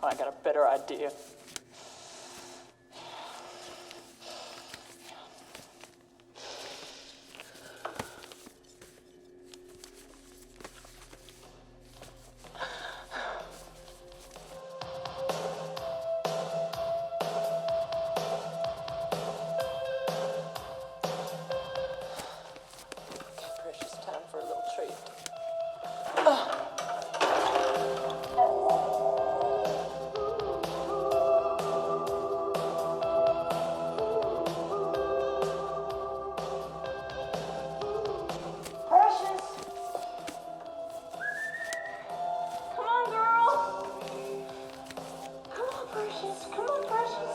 I got a better idea. Time for a little treat. Precious! Come on, girl! Come on, Precious! Come on, Precious!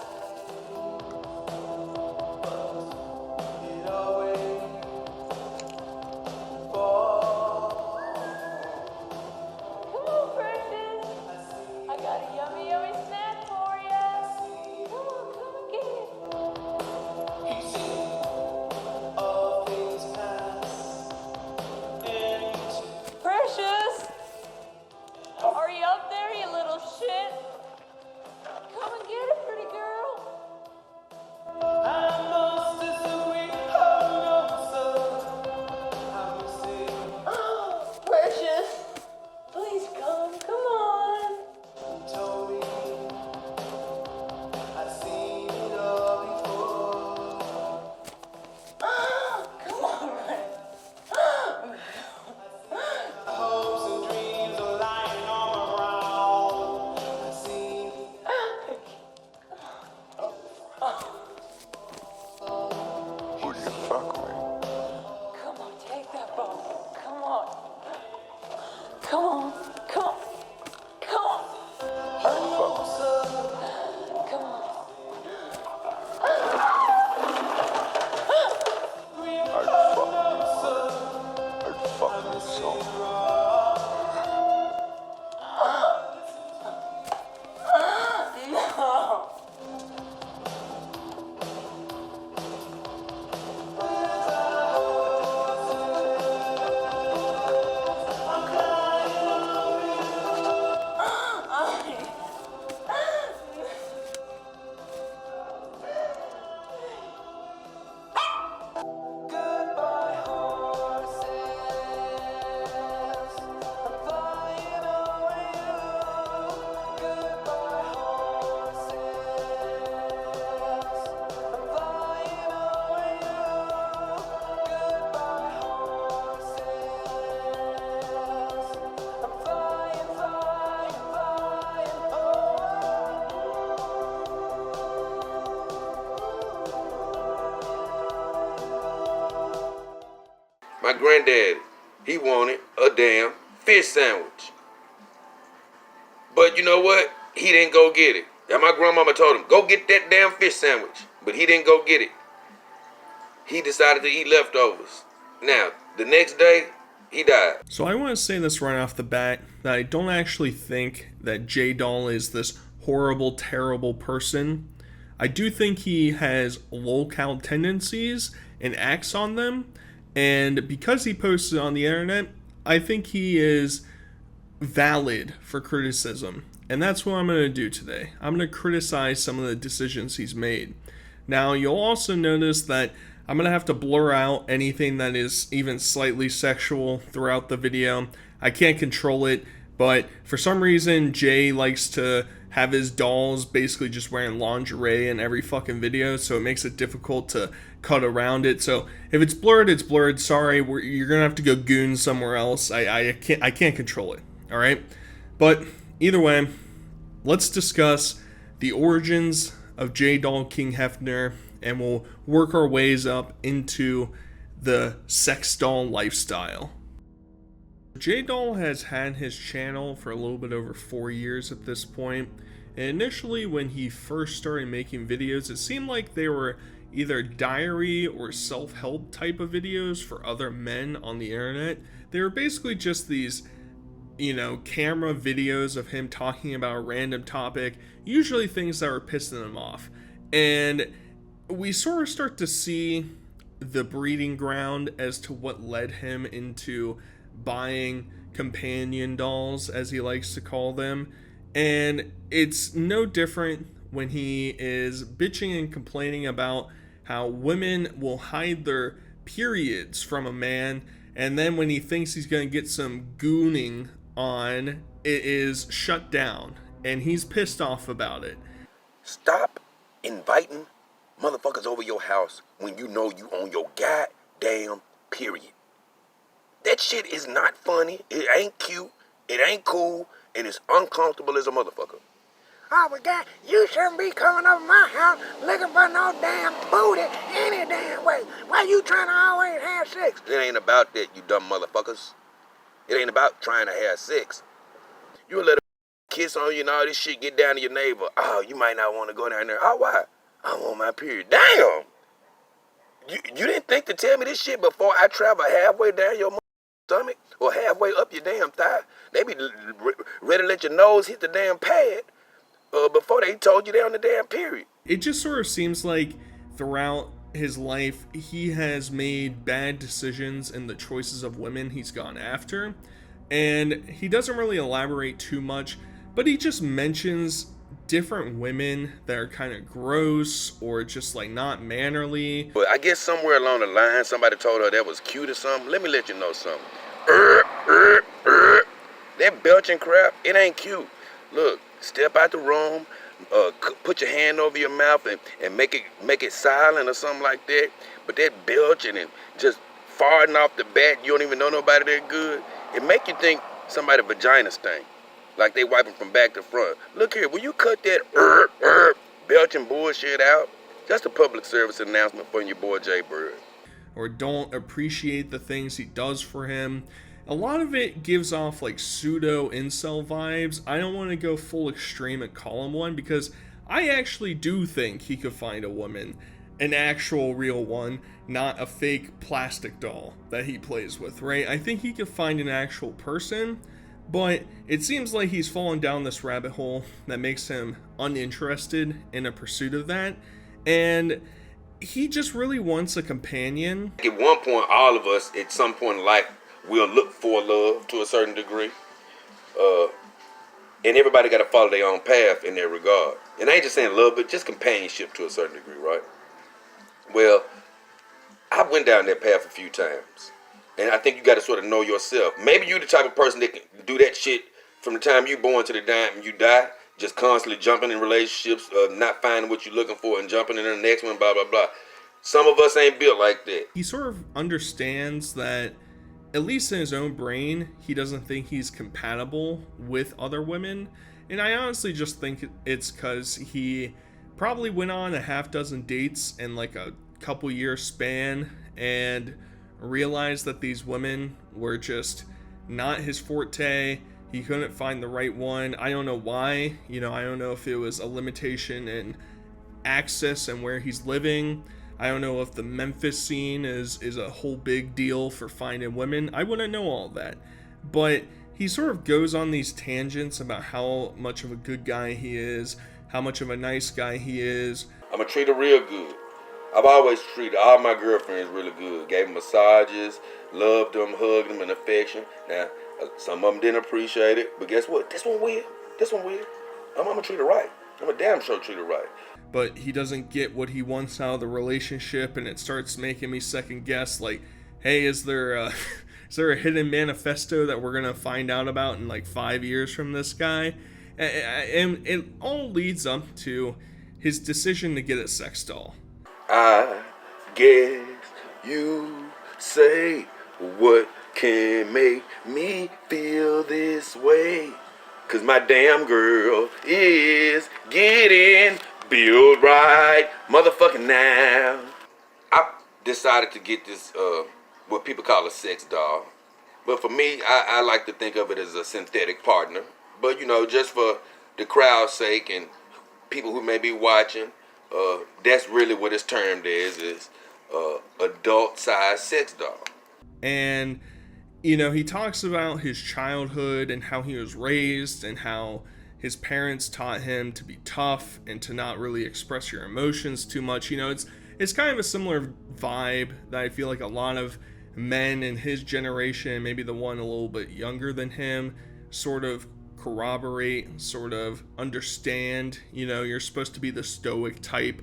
Come on, come on, come on. Come on. I'd fuck this song. No. My granddaddy, he wanted a damn fish sandwich. But you know what? He didn't go get it. And my grandmama told him, go get that damn fish sandwich. But he didn't go get it. He decided to eat leftovers. Now, the next day, he died. So I want to say this right off the bat, that I don't actually think that J Doll is this horrible, terrible person. I do think he has Lolcow tendencies and acts on them. And because he posted on the internet, I think he is valid for criticism. And that's what I'm going to do today. I'm going to criticize some of the decisions he's made. Now, you'll also notice that I'm going to have to blur out anything that is even slightly sexual throughout the video. I can't control it, but for some reason, Jay likes to have his dolls basically just wearing lingerie in every fucking video, so it makes it difficult to cut around it. So if it's blurred, it's blurred. Sorry, you're gonna have to go goon somewhere else. I can't control it. All right, but either way, let's discuss the origins of J Doll King Hefner, and we'll work our ways up into the sex doll lifestyle. J Doll has had his channel for a little bit over 4 years at this point, and initially when he first started making videos, it seemed like they were either diary or self-help type of videos for other men on the internet. They were basically just these, camera videos of him talking about a random topic, usually things that were pissing him off. And we sort of start to see the breeding ground as to what led him into buying companion dolls, as he likes to call them. And it's no different when he is bitching and complaining about how women will hide their periods from a man, and then when he thinks he's going to get some gooning on, it is shut down, and he's pissed off about it. Stop inviting motherfuckers over your house when you know you on your goddamn period. That shit is not funny. It ain't cute. It ain't cool. And it's uncomfortable as a motherfucker. Oh, but God, you shouldn't be coming over my house looking for no damn booty any damn way. Why you trying to always have sex? It ain't about that, you dumb motherfuckers. It ain't about trying to have sex. You let a kiss on you and all this shit get down to your neighbor. Oh, you might not want to go down there. Oh, why? I'm on my period. Damn! You didn't think to tell me this shit before I travel halfway down your stomach or halfway up your damn thigh? They be ready to let your nose hit the damn pad before they told you they on the damn period. It just sort of seems like throughout his life, he has made bad decisions in the choices of women he's gone after. And he doesn't really elaborate too much, but he just mentions different women that are kind of gross or just like not mannerly. But I guess somewhere along the line, somebody told her that was cute or something. Let me let you know something. That belching crap, it ain't cute. Look, step out the room, put your hand over your mouth and make it silent or something like that. But that belching and just farting off the bat, you don't even know nobody that good. It make you think somebody's vagina stink. Like they wiping from back to front. Look here, will you cut that belching bullshit out? Just a public service announcement from your boy Jay Bird. Or don't appreciate the things he does for him. A lot of it gives off like pseudo incel vibes. I don't want to go full extreme and call him one, because I actually do think he could find a woman, an actual real one, not a fake plastic doll that he plays with, right? I think he could find an actual person, but it seems like he's fallen down this rabbit hole that makes him uninterested in a pursuit of that, and he just really wants a companion. At one point, all of us, at some point in life, will look for love to a certain degree. And everybody got to follow their own path in their regard. And I ain't just saying love, but just companionship to a certain degree, right? Well, I went down that path a few times. And I think you got to sort of know yourself. Maybe you the type of person that can do that shit from the time you born to the time you die. Just constantly jumping in relationships, not finding what you're looking for and jumping into the next one, blah, blah, blah. Some of us ain't built like that. He sort of understands that, at least in his own brain, he doesn't think he's compatible with other women. And I honestly just think it's because he probably went on a half dozen dates in like a couple year span and realized that these women were just not his forte. He couldn't find the right one. I don't know why. I don't know if it was a limitation in access and where he's living. I don't know if the Memphis scene is a whole big deal for finding women. I wouldn't know all that. But he sort of goes on these tangents about how much of a good guy he is, how much of a nice guy he is. I'm going to treat her real good. I've always treated all my girlfriends really good. Gave them massages, loved them, hugged them in affection. Now, some of them didn't appreciate it, but guess what? This one will. I'm going to treat her right. I'm a damn sure treat her right. But he doesn't get what he wants out of the relationship, and it starts making me second guess, like, hey, is there a hidden manifesto that we're gonna find out about in like 5 years from this guy? And it all leads up to his decision to get a sex doll. I guess you say, what can make me feel this way? 'Cause my damn girl is getting built right motherfucking now. I decided to get this, what people call a sex doll. But for me, I like to think of it as a synthetic partner. But, just for the crowd's sake and people who may be watching, that's really what it's termed as, is adult-sized sex doll. And, he talks about his childhood and how he was raised and how his parents taught him to be tough and to not really express your emotions too much. It's kind of a similar vibe that I feel like a lot of men in his generation, maybe the one a little bit younger than him, sort of corroborate, sort of understand. You know, you're supposed to be the stoic type,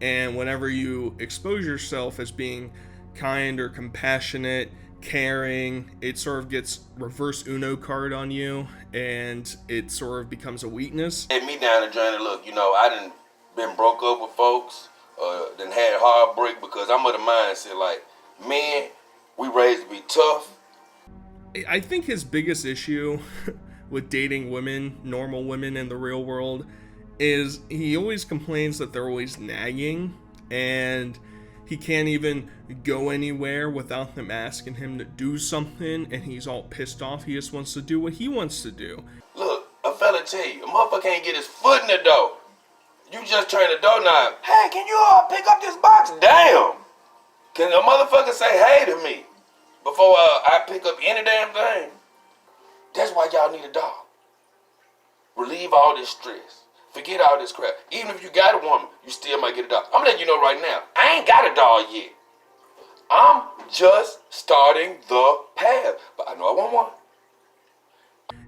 and whenever you expose yourself as being kind or compassionate, caring, it sort of gets reverse Uno card on you, and it sort of becomes a weakness. Hit me down the drain and look, you know, I done been broke up with folks, done had heartbreak, because I'm of the mindset like, men, we raised to be tough. I think his biggest issue with dating women, normal women in the real world, is he always complains that they're always nagging, and he can't even go anywhere without them asking him to do something, and he's all pissed off. He just wants to do what he wants to do. Look, a fella tell you, a motherfucker can't get his foot in the door. You just turn the doorknob. Hey, can you all pick up this box? Damn. Can a motherfucker say hey to me before I pick up any damn thing? That's why y'all need a dog. Relieve all this stress. Forget all this crap. Even if you got a woman, you still might get a dog. I'm letting you know right now, I ain't got a dog yet. I'm just starting the path, but I know I want one.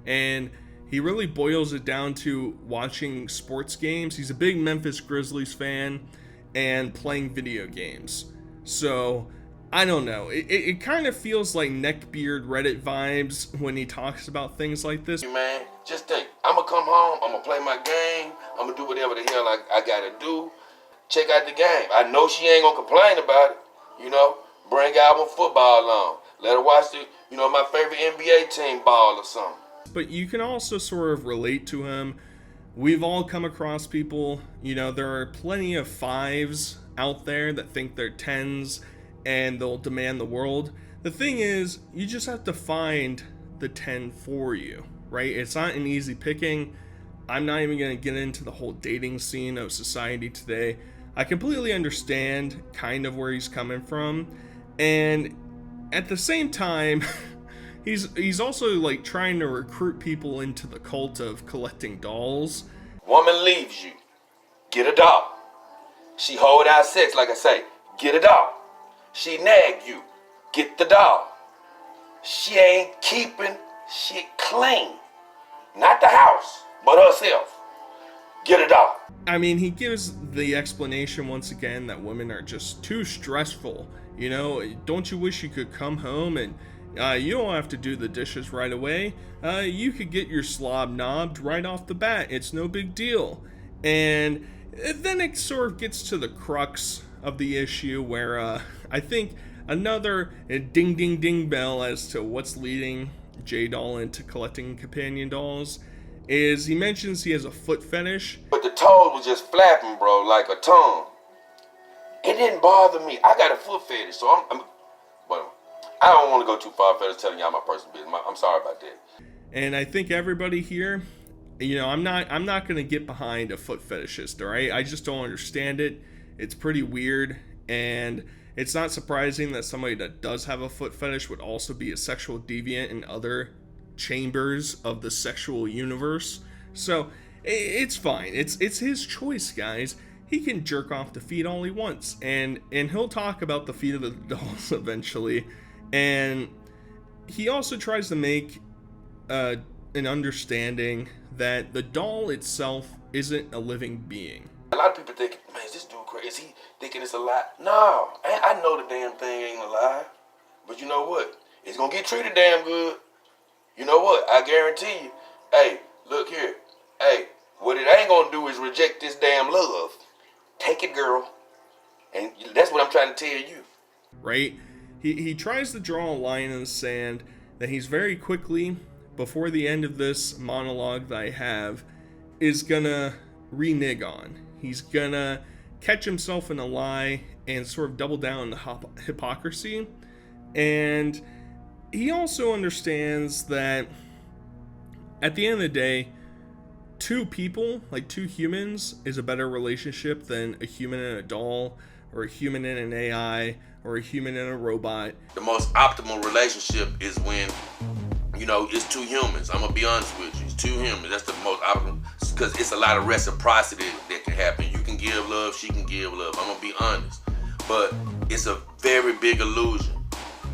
And he really boils it down to watching sports games. He's a big Memphis Grizzlies fan and playing video games. So, I don't know. It kind of feels like neckbeard Reddit vibes when he talks about things like this. Man, just think, I'm going to come home, I'm going to play my game, I'm going to do whatever the hell I got to do. Check out the game. I know she ain't going to complain about it, you know. Bring out one football on. Let her watch the, you know, my favorite NBA team ball or something. But you can also sort of relate to him. We've all come across people, you know, there are plenty of 5s out there that think they're 10s and they'll demand the world. The thing is, you just have to find the 10 for you, right? It's not an easy picking. I'm not even going to get into the whole dating scene of society today. I completely understand kind of where he's coming from. And at the same time, he's also like trying to recruit people into the cult of collecting dolls. Woman leaves you, get a doll. She hold out sex, like I say, get a doll. She nag you, get the doll. She ain't keeping shit clean. Not the house, but herself. Get a doll. I mean, he gives the explanation once again that women are just too stressful. You know, don't you wish you could come home and you don't have to do the dishes right away. You could get your slob knobbed right off the bat. It's no big deal. And then it sort of gets to the crux of the issue where I think another ding ding ding bell as to what's leading J-Doll into collecting companion dolls is he mentions he has a foot fetish. But the toes was just flapping, bro, like a tongue. It didn't bother me. I got a foot fetish, so but I don't want to go too far for telling y'all my personal business. I'm sorry about that. And I think everybody here, you know, I'm not gonna get behind a foot fetishist, all right? I just don't understand it. It's pretty weird, and it's not surprising that somebody that does have a foot fetish would also be a sexual deviant in other chambers of the sexual universe. So it's fine. It's his choice, guys. He can jerk off the feet all he wants, and he'll talk about the feet of the dolls eventually. And he also tries to make an understanding that the doll itself isn't a living being. A lot of people think, man, is this dude crazy? Is he thinking it's a lie? No, I know the damn thing ain't a lie. But you know what? It's gonna get treated damn good. You know what? I guarantee you. Hey, look here. Hey, what it ain't gonna do is reject this damn love. Take it, girl. And that's what I'm trying to tell you. Right? He tries to draw a line in the sand that he's very quickly, before the end of this monologue that I have, is gonna renege on. He's gonna catch himself in a lie and sort of double down on the hypocrisy. And he also understands that at the end of the day, two people, like two humans, is a better relationship than a human and a doll, or a human and an AI, or a human and a robot. The most optimal relationship is when, you know, it's two humans. I'm gonna be honest with you. It's two humans. That's the most optimal, because it's a lot of reciprocity that can happen. You can give love, she can give love. I'm gonna be honest. But it's a very big illusion.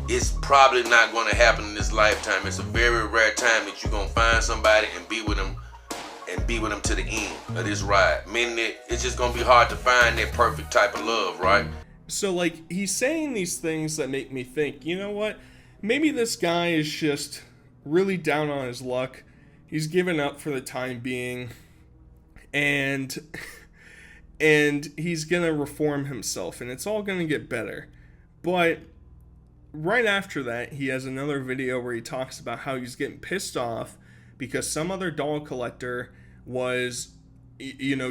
it's probably not going to happen in this lifetime. It's a very rare time that you're going to find somebody and be with them to the end of this ride. Meaning that it's just going to be hard to find that perfect type of love, right? So, like, he's saying these things that make me think, you know what? Maybe this guy is just really down on his luck. He's given up for the time being. And he's gonna reform himself, and it's all gonna get better. But right after that, he has another video where he talks about how he's getting pissed off because some other doll collector was,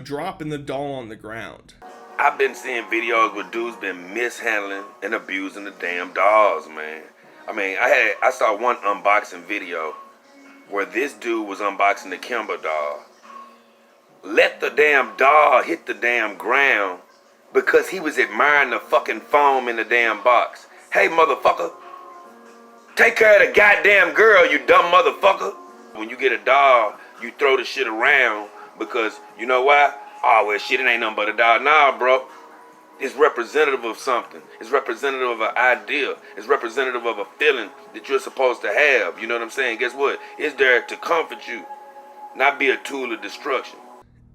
dropping the doll on the ground. I've been seeing videos where dudes been mishandling and abusing the damn dolls, man. I mean, I saw one unboxing video where this dude was unboxing the Kimber doll. Let the damn doll hit the damn ground because he was admiring the fucking foam in the damn box. Hey, motherfucker, take care of the goddamn girl, you dumb motherfucker. When you get a doll, you throw the shit around because, you know why? Oh, well, shit, it ain't nothing but a doll. Nah, bro. It's representative of something. It's representative of an idea. It's representative of a feeling that you're supposed to have. You know what I'm saying? Guess what? It's there to comfort you, not be a tool of destruction.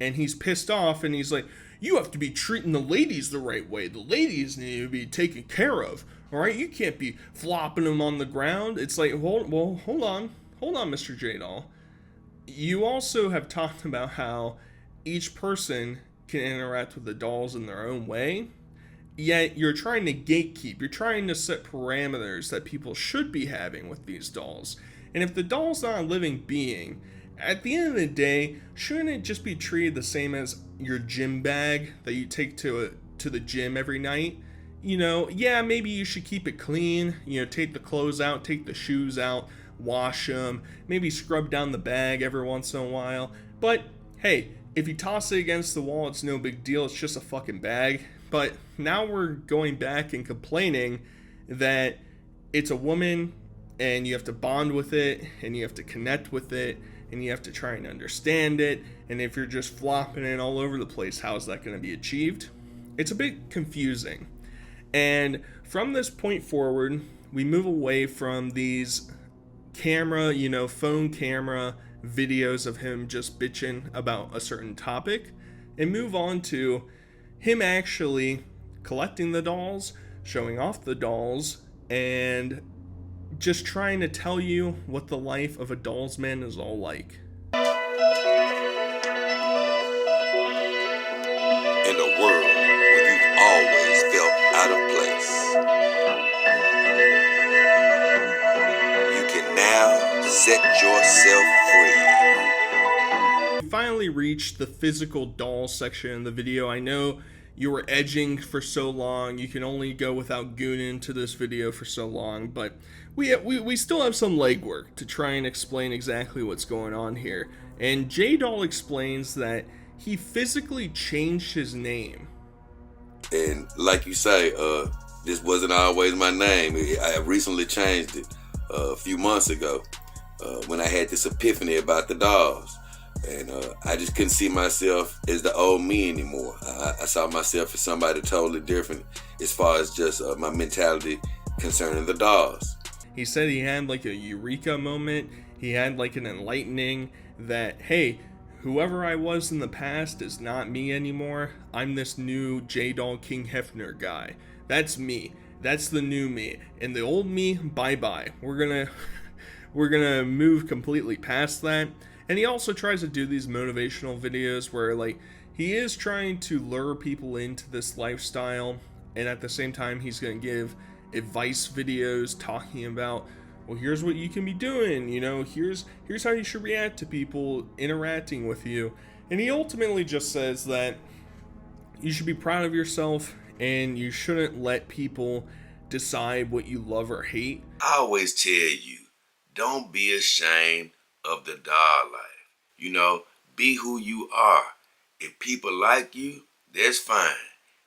And he's pissed off, and he's like, you have to be treating the ladies the right way. The ladies need to be taken care of, all right? You can't be flopping them on the ground. It's like, hold on, Mr. J-Doll. You also have talked about how each person can interact with the dolls in their own way, yet you're trying to gatekeep. You're trying to set parameters that people should be having with these dolls. And if the doll's not a living being, at the end of the day, shouldn't it just be treated the same as your gym bag that you take to the gym every night? Yeah, maybe you should keep it clean. Take the clothes out, take the shoes out, wash them, maybe scrub down the bag every once in a while. But hey, if you toss it against the wall, it's no big deal. It's just a fucking bag. But now we're going back and complaining that it's a woman and you have to bond with it and you have to connect with it and you have to try and understand it. And if you're just flopping it all over the place, how is that going to be achieved? It's a bit confusing. And from this point forward, we move away from these camera, phone camera videos of him just bitching about a certain topic and move on to him actually collecting the dolls, showing off the dolls, and just trying to tell you what the life of a doll's man is all like. In a world where you've always felt out of place, you can now set yourself free. We finally reached the physical doll section in the video. I know you were edging for so long. You can only go without gooning to this video for so long, but we still have some legwork to try and explain exactly what's going on here. And J-Doll explains that he physically changed his name. And like you say, this wasn't always my name. I recently changed it a few months ago when I had this epiphany about the dolls. And I just couldn't see myself as the old me anymore. I saw myself as somebody totally different as far as just my mentality concerning the dolls. He said he had like a eureka moment. He had like an enlightening that, hey, whoever I was in the past is not me anymore. I'm this new J-Doll King Hefner guy. That's me. That's the new me. And the old me, bye-bye. We're gonna move completely past that. And he also tries to do these motivational videos where like he is trying to lure people into this lifestyle, and at the same time he's gonna give advice videos talking about, well, here's what you can be doing, here's how you should react to people interacting with you. And he ultimately just says that you should be proud of yourself and you shouldn't let people decide what you love or hate. I always tell you, don't be ashamed of the doll life. Be who you are. If people like you, that's fine.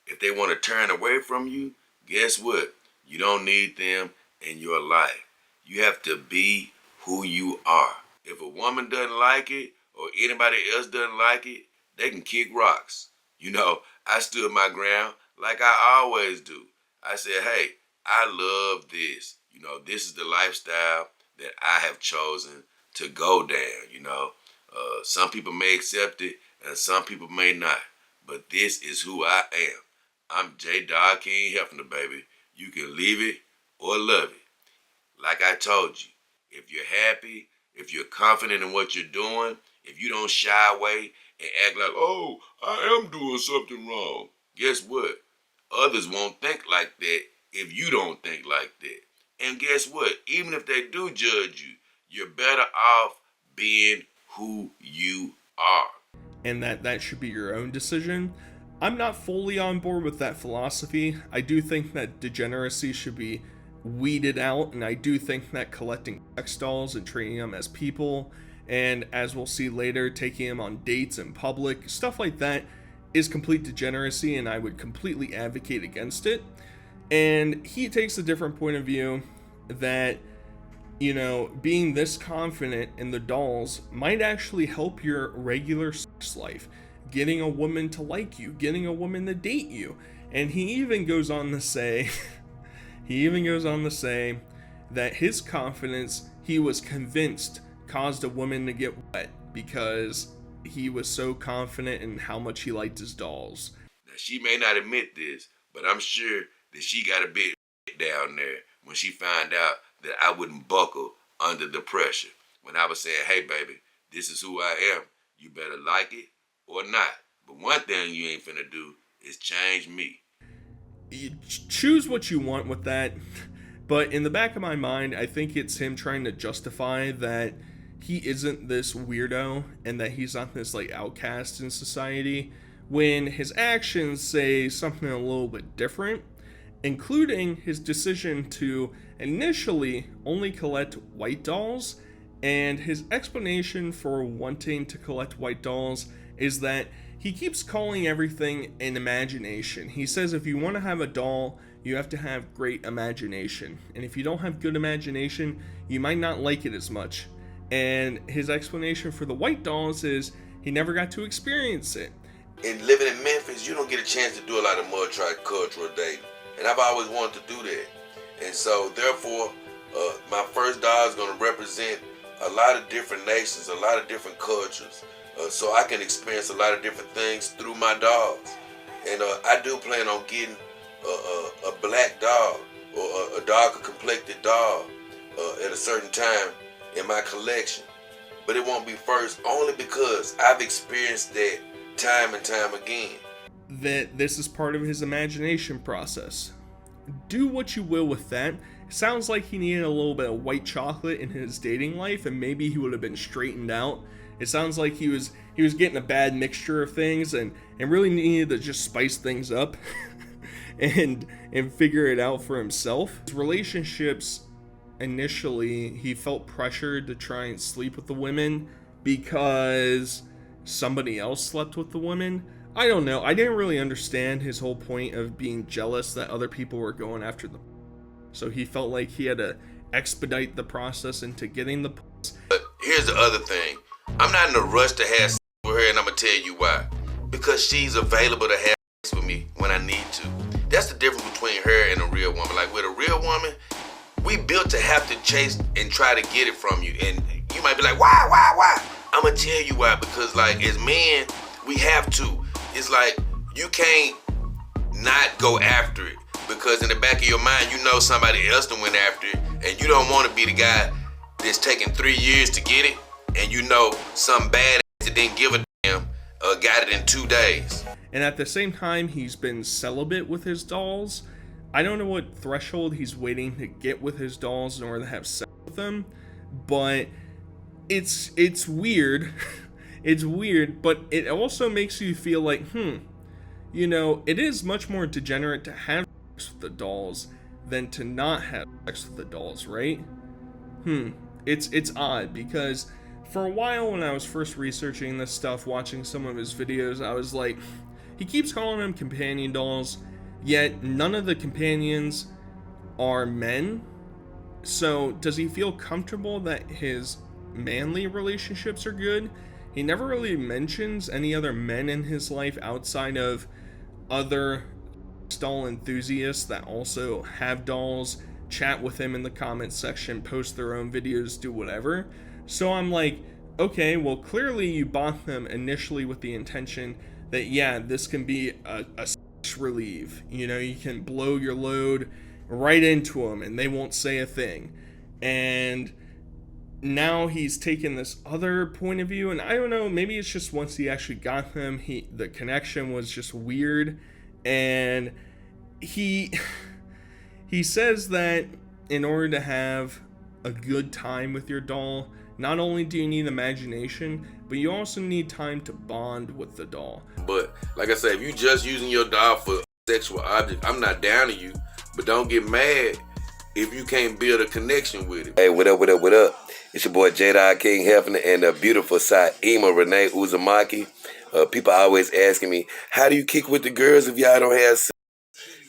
If they want to turn away from you, guess what? You don't need them in your life. You have to be who you are. If a woman doesn't like it or anybody else doesn't like it, they can kick rocks. I stood my ground like I always do. I said, hey, I love this. You know, this is the lifestyle that I have chosen to go down, you know. Some people may accept it and some people may not. But this is who I am. I'm J. Dog King Hefner, baby. You can leave it or love it. Like I told you, if you're happy, if you're confident in what you're doing, if you don't shy away and act like, oh, I am doing something wrong, guess what? Others won't think like that if you don't think like that. And guess what? Even if they do judge you, you're better off being who you are. And that should be your own decision. I'm not fully on board with that philosophy. I do think that degeneracy should be weeded out, and I do think that collecting sex dolls and treating them as people, and as we'll see later, taking them on dates in public, stuff like that is complete degeneracy, and I would completely advocate against it. And he takes a different point of view that, you know, being this confident in the dolls might actually help your regular sex life, getting a woman to like you, getting a woman to date you. And he even goes on to say that his confidence, he was convinced, caused a woman to get wet because he was so confident in how much he liked his dolls. Now, she may not admit this, but I'm sure that she got a bit down there when she found out that I wouldn't buckle under the pressure. When I was saying, hey, baby, this is who I am. You better like it or not. But one thing you ain't finna do is change me. You choose what you want with that. But in the back of my mind, I think it's him trying to justify that he isn't this weirdo and that he's not this like outcast in society, when his actions say something a little bit different, including his decision to initially only collect white dolls. And his explanation for wanting to collect white dolls is that he keeps calling everything an imagination. He says if you want to have a doll, you have to have great imagination. And if you don't have good imagination, you might not like it as much. And his explanation for the white dolls is he never got to experience it. And living in Memphis, you don't get a chance to do a lot of multicultural dating. And I've always wanted to do that. And so, therefore, my first doll is going to represent a lot of different nations, a lot of different cultures. So I can experience a lot of different things through my dolls. And I do plan on getting a black doll or a darker complected doll at a certain time in my collection. But it won't be first, only because I've experienced that time and time again. That this is part of his imagination process. Do what you will with that. It sounds like he needed a little bit of white chocolate in his dating life, and maybe he would have been straightened out. It sounds like he was getting a bad mixture of things and really needed to just spice things up and figure it out for himself. His relationships, initially, he felt pressured to try and sleep with the women because somebody else slept with the women. I don't know. I didn't really understand his whole point of being jealous that other people were going after them. So he felt like he had to expedite the process into getting the... But here's the other thing. I'm not in a rush to have sex with her, and I'm going to tell you why. Because she's available to have sex with me when I need to. That's the difference between her and a real woman. Like with a real woman, we built to have to chase and try to get it from you. And you might be like, why? I'm going to tell you why. Because like as men, we have to. It's like you can't not go after it. Because in the back of your mind, you know somebody else done went after it. And you don't want to be the guy that's taking 3 years to get it. And you know some bad ass that didn't give a damn got it in 2 days. And at the same time, he's been celibate with his dolls. I don't know what threshold he's waiting to get with his dolls in order to have sex with them. But it's weird. It's weird, but it also makes you feel like, you know, it is much more degenerate to have sex with the dolls than to not have sex with the dolls, right? It's odd because for a while when I was first researching this stuff, watching some of his videos, I was like, he keeps calling them companion dolls, yet none of the companions are men. So does he feel comfortable that his manly relationships are good? He never really mentions any other men in his life outside of other doll enthusiasts that also have dolls, chat with him in the comments section, post their own videos, do whatever. So I'm like, okay, well, clearly you bought them initially with the intention that, yeah, this can be a relief. You know, you can blow your load right into them and they won't say a thing. And now he's taken this other point of view, and I don't know, maybe it's just once he actually got them, the connection was just weird. And he says that in order to have a good time with your doll, not only do you need imagination, but you also need time to bond with the doll. But like I said, if you just using your doll for sexual object, I'm not down to you. But don't get mad if you can't build a connection with it. Hey, what up, what up, what up? It's your boy J. King Hefner and the beautiful Saima Renee Uzumaki. People always asking me, how do you kick with the girls if y'all don't have sex?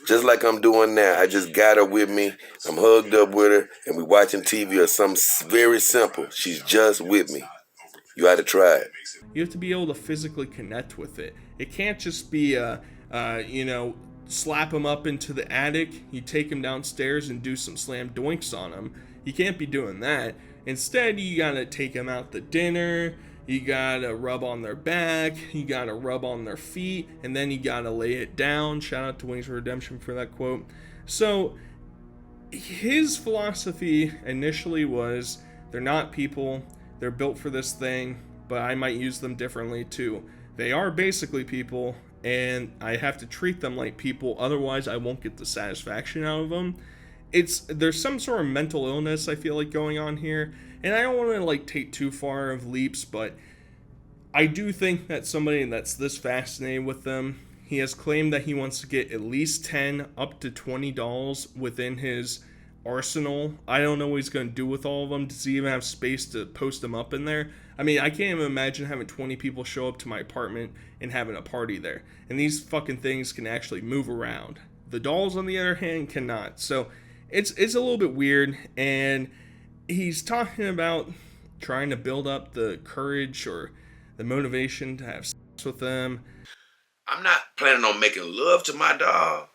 Just like I'm doing now. I just got her with me. I'm hugged up with her, and we watching TV or something very simple. She's just with me. You ought to try it. You have to be able to physically connect with it. It can't just be slap him up into the attic, you take him downstairs and do some slam doinks on him. You can't be doing that. Instead, you gotta take him out to dinner, you gotta rub on their back, you gotta rub on their feet, and then you gotta lay it down. Shout out to Wings of Redemption for that quote. So, his philosophy initially was, they're not people, they're built for this thing, but I might use them differently too. They are basically people, and I have to treat them like people, otherwise I won't get the satisfaction out of them. There's some sort of mental illness I feel like going on here, and I don't want to like take too far of leaps, but I do think that somebody that's this fascinated with them, he has claimed that he wants to get at least 10 up to 20 dolls within his arsenal. I don't know what he's going to do with all of them. Does he even have space to post them up in there? I mean, I can't even imagine having 20 people show up to my apartment and having a party there. And these fucking things can actually move around. The dolls, on the other hand, cannot. So it's a little bit weird. And he's talking about trying to build up the courage or the motivation to have sex with them. I'm not planning on making love to my doll,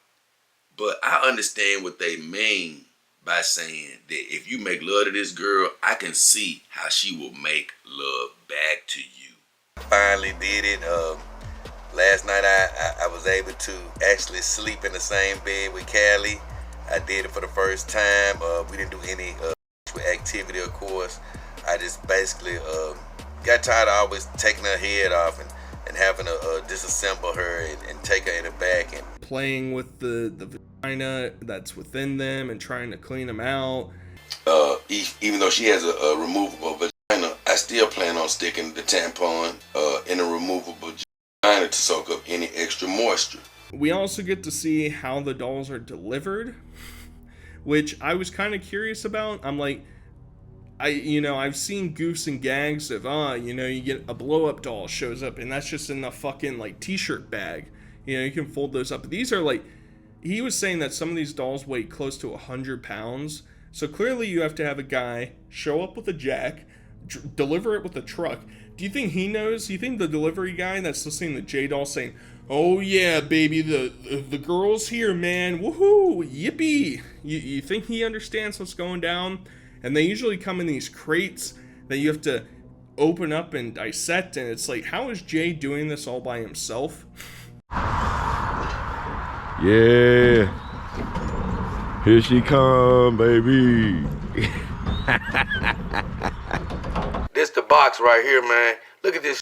but I understand what they mean by saying that if you make love to this girl, I can see how she will make love back to you. Finally did it. Last night I was able to actually sleep in the same bed with Callie. I did it for the first time. We didn't do any activity, of course. I just basically got tired of always taking her head off and having to disassemble her and take her in the back and playing with the vagina that's within them and trying to clean them out. Even though she has a removable vagina, I still plan on sticking the tampon in a removable vagina to soak up any extra moisture. We also get to see how the dolls are delivered, which I was kind of curious about. I'm like, I've seen goofs and gags of, you get a blow-up doll shows up and that's just in the fucking like t-shirt bag. You can fold those up. But these are like, he was saying that some of these dolls weigh close to 100 pounds. So clearly you have to have a guy show up with a jack, deliver it with a truck. Do you think he knows? Do you think the delivery guy that's listening to J-Doll saying, oh yeah, baby, the girl's here, man, woohoo, yippee. You think he understands what's going down? And they usually come in these crates that you have to open up and dissect. And it's like, how is Jay doing this all by himself? Yeah, here she come, baby. This the box right here, man. Look at this.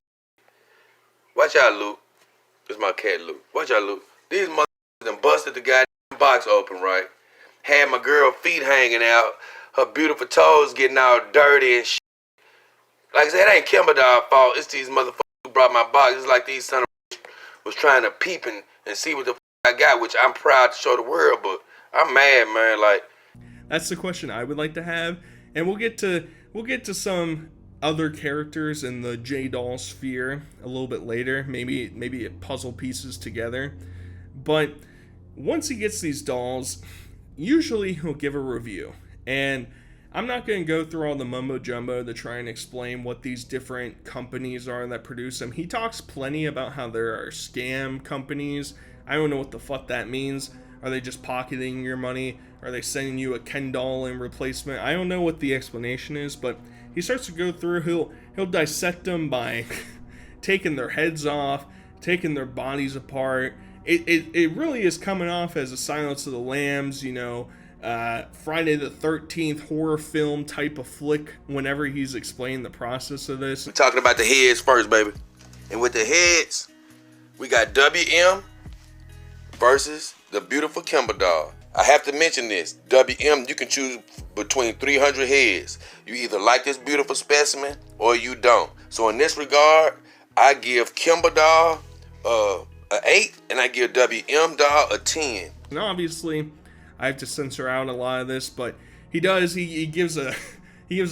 Watch out, Luke. This is my cat, Luke. Watch out, Luke. These motherfuckers done busted the goddamn box open, right? Had my girl feet hanging out. Her beautiful toes getting all dirty and shit. Like I said, it ain't Kimber Dog's fault. It's these motherfuckers who brought my box. It's like these son of was trying to peep and see what the I got, which I'm proud to show the world, but I'm mad, man. Like, that's the question I would like to have, and we'll get to some other characters in the J-Doll sphere a little bit later. Maybe it puzzle pieces together. But once he gets these dolls, usually he'll give a review, and I'm not going to go through all the mumbo jumbo to try and explain what these different companies are that produce them. He talks plenty about how there are scam companies. I don't know what the fuck that means. Are they just pocketing your money? are they sending you a Ken doll in replacement? I don't know what the explanation is, but he starts to go through. He'll dissect them by taking their heads off, taking their bodies apart. It really is coming off as a Silence of the Lambs, Friday the 13th horror film type of flick whenever he's explaining the process of this. We're talking about the heads first, baby. And with the heads, we got WM versus the beautiful Kimber doll. I have to mention this. WM, you can choose between 300 heads. You either like this beautiful specimen or you don't. So in this regard, I give Kimber doll an 8 and I give WM doll a 10. And obviously, I have to censor out a lot of this, but he does. He gives a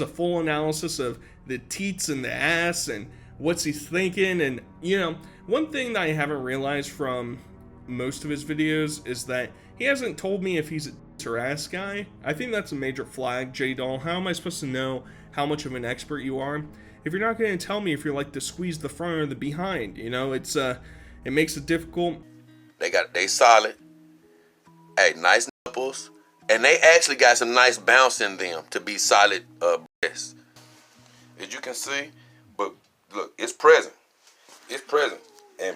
full analysis of the teats and the ass and what's he thinking. And one thing that I haven't realized from most of his videos is that he hasn't told me if he's a tits or ass guy. I think that's a major flag, J-Doll. How am I supposed to know how much of an expert you are if you're not going to tell me if you're like to squeeze the front or the behind? It makes it difficult. They solid. Hey, nice nipples. And they actually got some nice bounce in them to be solid breasts. As you can see, but look, it's present. It's present. And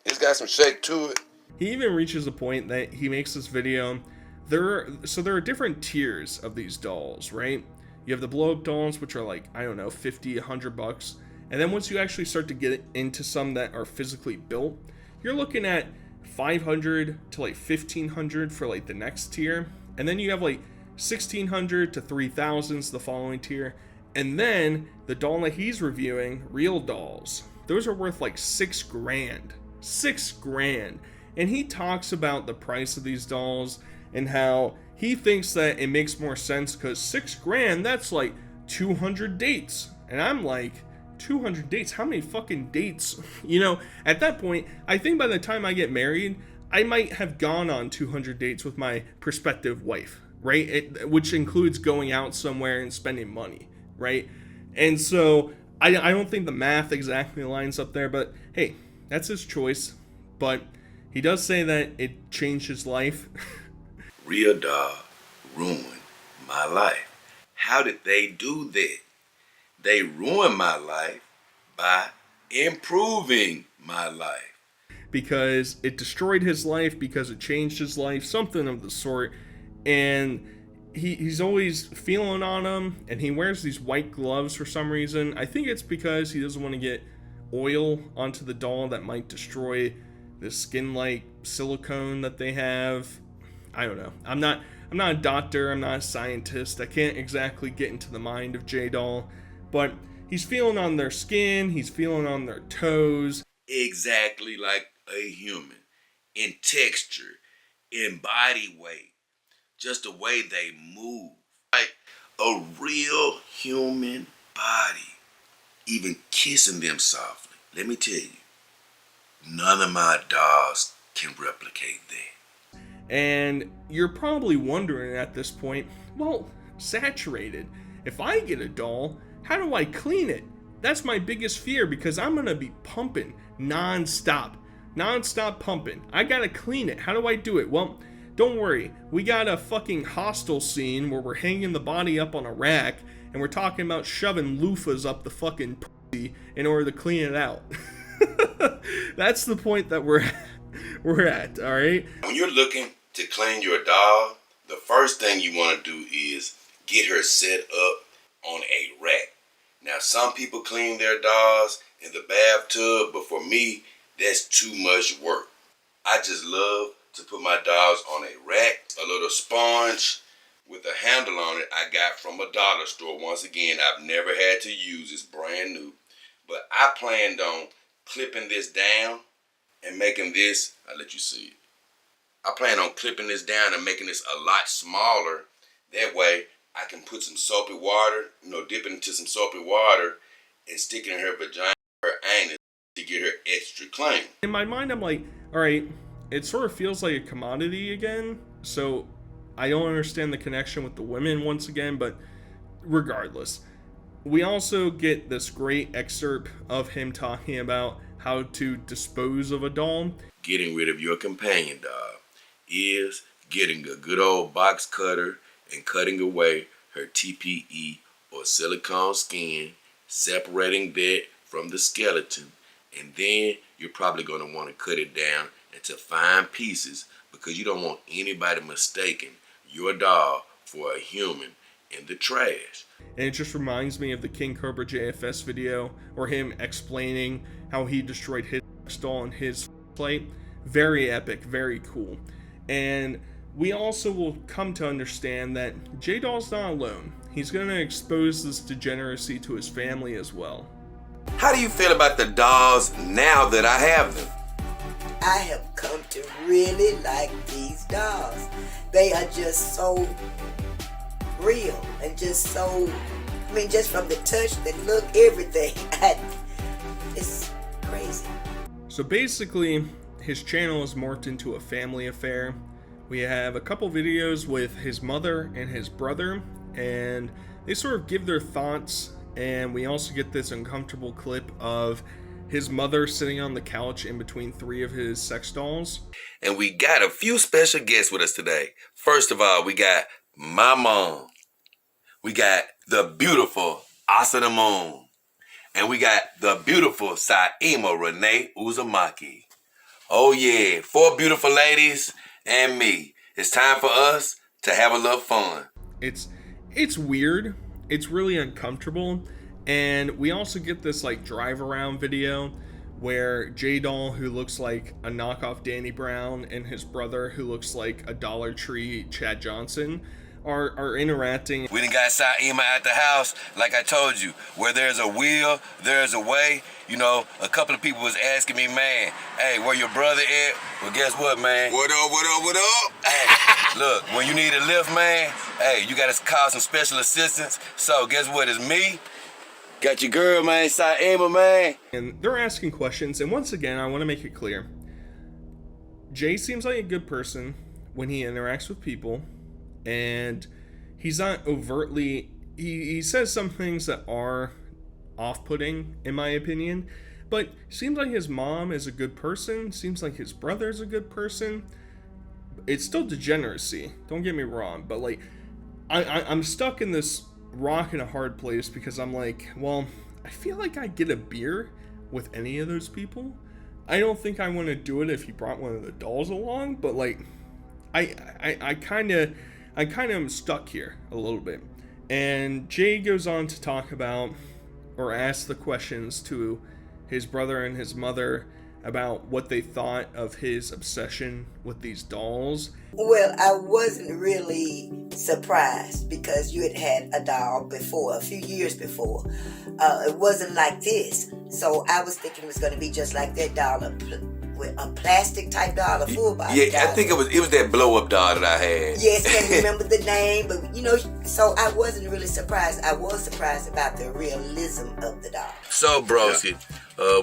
it's got some shake to it. He even reaches a point that he makes this video. There are different tiers of these dolls, right? You have the blow-up dolls, which are like, I don't know, $50, $100. And then once you actually start to get into some that are physically built, you're looking at $500 to like $1,500 for like the next tier. And then you have like $1,600 to $3,000 the following tier. And then the doll that he's reviewing, real dolls, those are worth like $6,000. $6,000. And he talks about the price of these dolls and how he thinks that it makes more sense because $6,000, that's like 200 dates. And I'm like, 200 dates? How many fucking dates? At that point, I think by the time I get married, I might have gone on 200 dates with my prospective wife, right? Which includes going out somewhere and spending money, right? And so I don't think the math exactly lines up there, but hey, that's his choice. But he does say that it changed his life. Real doll ruined my life. How did they do that? They ruined my life by improving my life. Because it destroyed his life, because it changed his life, something of the sort. And he's always feeling on them, and he wears these white gloves for some reason. I think it's because he doesn't want to get oil onto the doll that might destroy the skin-like silicone that they have. I don't know. I'm not a doctor, I'm not a scientist. I can't exactly get into the mind of J-Doll. But he's feeling on their skin, he's feeling on their toes. Exactly like a human. In texture, in body weight, just the way they move. Like a real human body. Even kissing them softly. Let me tell you, none of my dolls can replicate that. And you're probably wondering at this point, well, saturated. If I get a doll, how do I clean it? That's my biggest fear because I'm going to be pumping non-stop pumping. I got to clean it. How do I do it? Well, don't worry. We got a fucking Hostel scene where we're hanging the body up on a rack and we're talking about shoving loofahs up the fucking pussy in order to clean it out. That's the point that we're at, all right? When you're looking to clean your doll, the first thing you want to do is get her set up on a rack. Now, some people clean their dolls in the bathtub, but for me, that's too much work. I just love to put my dolls on a rack, a little sponge with a handle on it I got from a dollar store. Once again, I've never had to use, it's brand new. But I planned on clipping this down and making this, I'll let you see it. I plan on clipping this down and making this a lot smaller. That way, I can put some soapy water, dip it into some soapy water and stick it in her vagina, her anus, to get her extra clean. In my mind, I'm like, all right, it sort of feels like a commodity again. So I don't understand the connection with the women once again, but regardless. We also get this great excerpt of him talking about how to dispose of a doll. Getting rid of your companion doll is getting a good old box cutter and cutting away her TPE or silicone skin, separating that from the skeleton, and then you're probably going to want to cut it down into fine pieces because you don't want anybody mistaking your doll for a human in the trash. And it just reminds me of the King Cobra JFS video, or him explaining how he destroyed his doll in his plate. Very epic, very cool. And we also will come to understand that J-Doll's not alone. He's going to expose this degeneracy to his family as well. How do you feel about the dolls now that I have them? I have come to really like these dolls. They are just so real and just so, I mean, just from the touch, the look, everything. It's crazy. So basically, his channel has morphed into a family affair. We have a couple videos with his mother and his brother, and they sort of give their thoughts, and we also get this uncomfortable clip of his mother sitting on the couch in between 3 of his sex dolls. And we got a few special guests with us today. First of all, we got my mom. We got the beautiful Asa the Moon. And we got the beautiful Saima Renee Uzumaki. Oh yeah, 4 beautiful ladies and me. It's time for us to have a little fun. It's weird. It's really uncomfortable. And we also get this like drive around video where J-Doll, who looks like a knockoff Danny Brown, and his brother, who looks like a Dollar Tree Chad Johnson, are interacting. We done got Saima at the house. Like I told you, where there's a will, there's a way. You know, a couple of people was asking me, man, hey, where your brother at? Well, guess what, man? What up, what up, what up? Hey, look, when you need a lift, man, hey, you gotta call some special assistance. So guess what? It's me. Got your girl, man, Saima, man. And they're asking questions, and once again, I want to make it clear. Jay seems like a good person when he interacts with people, and he's not overtly... He says some things that are off-putting, in my opinion, but seems like his mom is a good person, seems like his brother's a good person. It's still degeneracy, don't get me wrong, but like, I'm stuck in this rock in a hard place because I'm like, well, I feel like I get a beer with any of those people. I don't think I want to do it if he brought one of the dolls along, but like, I kind of am stuck here a little bit. And Jay goes on to talk about, or ask the questions to his brother and his mother about what they thought of his obsession with these dolls. Well, I wasn't really surprised because you had a doll before, a few years before. It wasn't like this. So I was thinking it was going to be just like that doll, a plastic type doll, a full body doll. Yeah, I think it was that blow up doll that I had. Yes, can't remember the name, but you know, so I wasn't really surprised. I was surprised about the realism of the doll. So, broski,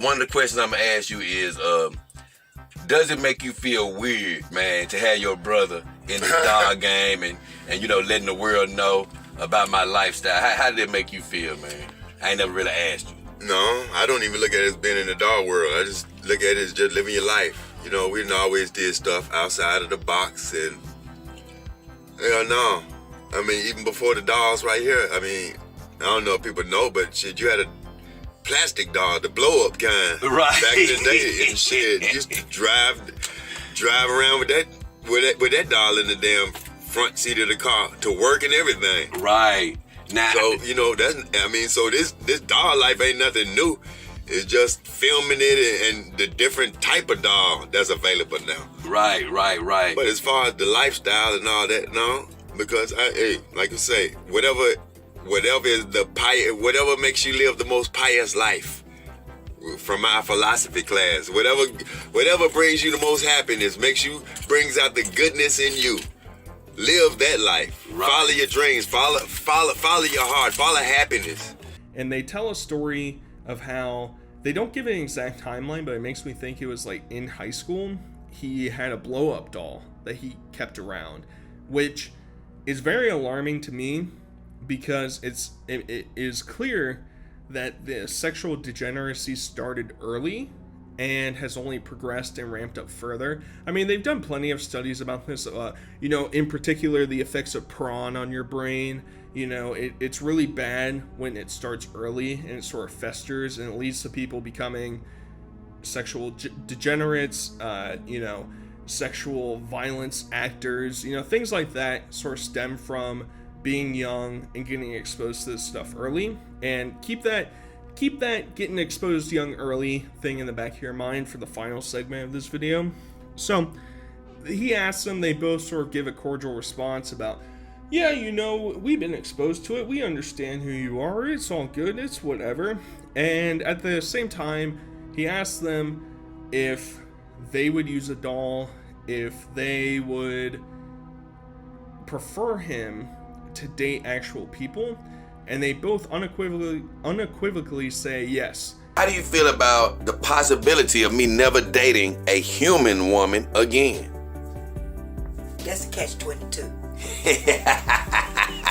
one of the questions I'm gonna ask you is, does it make you feel weird, man, to have your brother in the doll game and you know, letting the world know about my lifestyle? How did it make you feel, man? I ain't never really asked you. No, I don't even look at it as being in the doll world. I just look at it as just living your life. You know, we always did stuff outside of the box, and hell no. I mean, even before the dolls right here, I mean, I don't know if people know, but shit, you had a plastic doll, the blow up kind. Right. Back in the day, and shit, you used to drive around with that doll in the damn front seat of the car to work and everything. Right. Now, So, you know, so this doll life ain't nothing new. It's just filming it and the different type of doll that's available now. Right. But as far as the lifestyle and all that, no. Because, like you say, whatever is whatever makes you live the most pious life. From my philosophy class, whatever brings you the most happiness, brings out the goodness in you. Live that life. Right. Follow your dreams. Follow your heart. Follow happiness. And they tell a story of how they don't give an exact timeline, but it makes me think it was like in high school. He had a blow up doll that he kept around, which is very alarming to me because it is clear that the sexual degeneracy started early and has only progressed and ramped up further. I mean, they've done plenty of studies about this, in particular the effects of prawn on your brain. It's really bad when it starts early and it sort of festers and it leads to people becoming sexual degenerates, sexual violence actors, things like that sort of stem from being young and getting exposed to this stuff early. And keep that getting exposed young early thing in the back of your mind for the final segment of this video. So he asks them, they both sort of give a cordial response about, yeah, we've been exposed to it, we understand who you are, it's all good, it's whatever. And at the same time, he asks them if they would use a doll, if they would prefer him to date actual people, and they both unequivocally say yes. How do you feel about the possibility of me never dating a human woman again? That's a catch-22.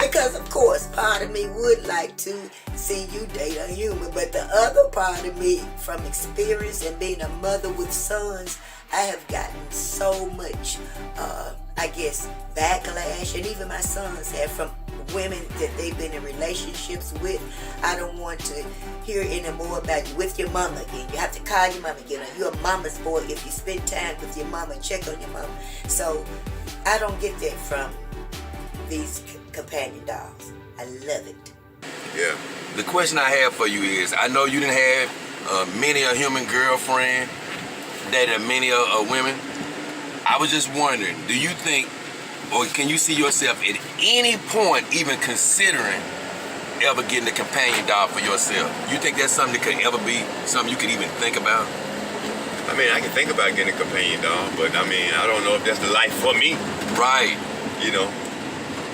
Because of course, part of me would like to see you date a human, but the other part of me, from experience and being a mother with sons, I have gotten so much, backlash, and even my sons have, from women that they've been in relationships with. I don't want to hear any more about you with your mama again. You have to call your mama again. You're a mama's boy if you spend time with your mama, check on your mama. So I don't get that from these companion dogs. I love it. Yeah. The question I have for you is, I know you didn't have many a human girlfriend, dated many women. I was just wondering, do you think, or can you see yourself at any point even considering ever getting a companion dog for yourself? You think that's something that could ever be something you could even think about? I mean, I can think about getting a companion dog, but I mean, I don't know if that's the life for me. Right.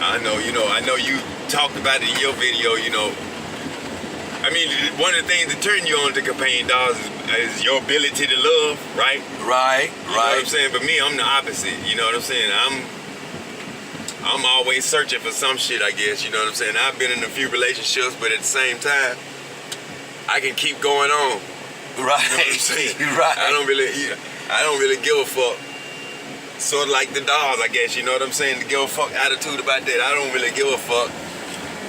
I know you talked about it in your video, I mean, one of the things that turn you on to companion dogs is your ability to love, right? Right. You know what I'm saying? But me, I'm the opposite, you know what I'm saying? I'm always searching for some shit, I guess, you know what I'm saying? I've been in a few relationships, but at the same time, I can keep going on. Right. You know what I'm saying? Right. I don't really give a fuck. Sort of like the dogs, I guess, you know what I'm saying? The give a fuck attitude about that. I don't really give a fuck.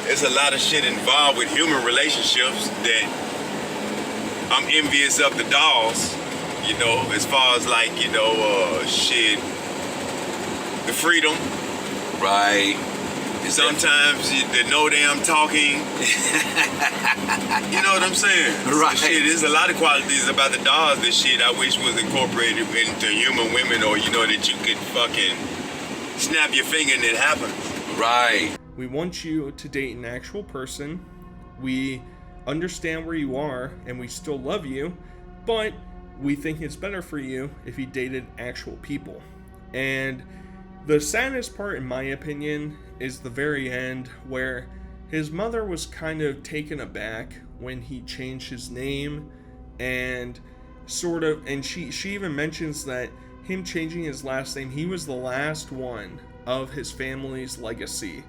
There's a lot of shit involved with human relationships that I'm envious of the dogs, as far as like, shit, the freedom. Right. Sometimes the no damn talking. You know what I'm saying? Right. Shit, there's a lot of qualities about the dogs that shit I wish was incorporated into human women, or that you could fucking snap your finger and it happens. Right. We want you to date an actual person. We understand where you are and we still love you, but we think it's better for you if you dated actual people. And the saddest part, in my opinion, is the very end, where his mother was kind of taken aback when he changed his name, and she even mentions that him changing his last name, he was the last one of his family's legacy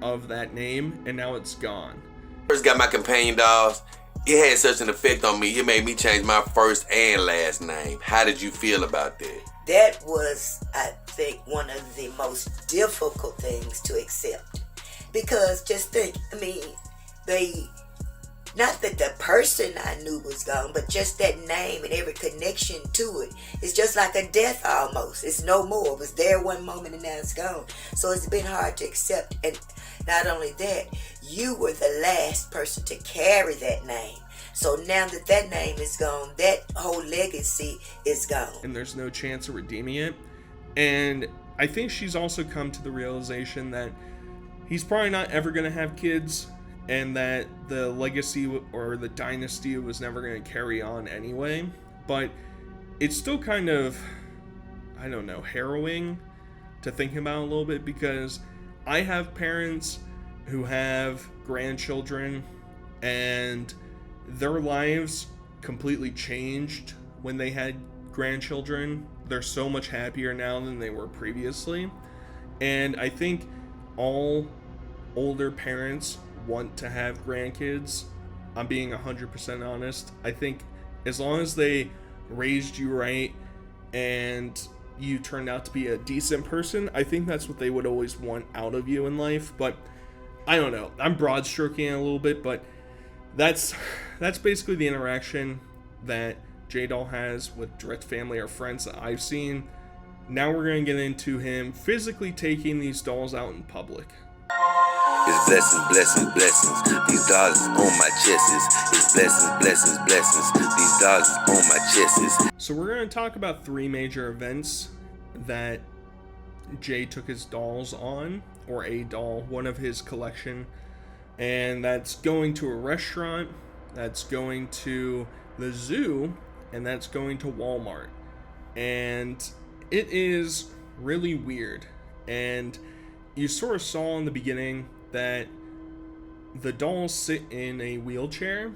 of that name, and now it's gone. First got my companion dogs, it had such an effect on me, it made me change my first and last name. How did you feel about that? That was, I think, one of the most difficult things to accept. Because just think, not that the person I knew was gone, but just that name and every connection to it. It's just like a death almost. It's no more. It was there one moment and now it's gone. So it's been hard to accept. And not only that, you were the last person to carry that name. So now that that name is gone, that whole legacy is gone. And there's no chance of redeeming it. And I think she's also come to the realization that he's probably not ever going to have kids, and that the legacy or the dynasty was never going to carry on anyway. But it's still kind of, harrowing to think about a little bit, because I have parents who have grandchildren, and their lives completely changed when they had grandchildren. They're so much happier now than they were previously. And I think all older parents want to have grandkids. I'm being 100% honest. I think as long as they raised you right and you turned out to be a decent person. I think that's what they would always want out of you in life. But I don't know. I'm broad stroking it a little bit, but that's basically the interaction that J-Doll has with direct family or friends that I've seen. Now we're going to get into him physically taking these dolls out in public. It's blessings, blessings, blessings. These dollars on my chests. It's blessings, blessings, blessings. These dollars on my chests. So we're going to talk about 3 major events that Jay took his dolls on, or a doll, one of his collection. And that's going to a restaurant, that's going to the zoo, and that's going to Walmart. And it is really weird. And you sort of saw in the beginning that the dolls sit in a wheelchair,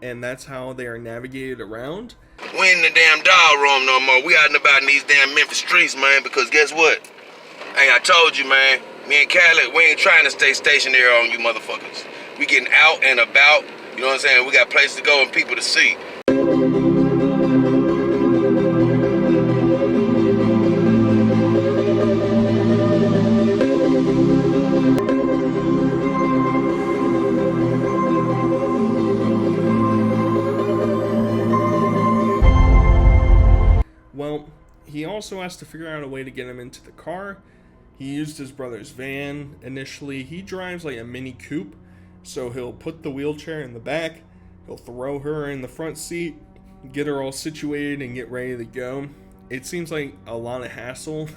and that's how they are navigated around. We ain't in the damn doll room no more. We out and about in these damn Memphis streets, man, because guess what? Hey, I told you, man, me and Khaled, we ain't trying to stay stationary on you motherfuckers. We getting out and about, you know what I'm saying? We got places to go and people to see. Well, he also has to figure out a way to get him into the car. He used his brother's van initially. He drives like a mini coupe, so he'll put the wheelchair in the back, he'll throw her in the front seat, get her all situated and get ready to go. It seems like a lot of hassle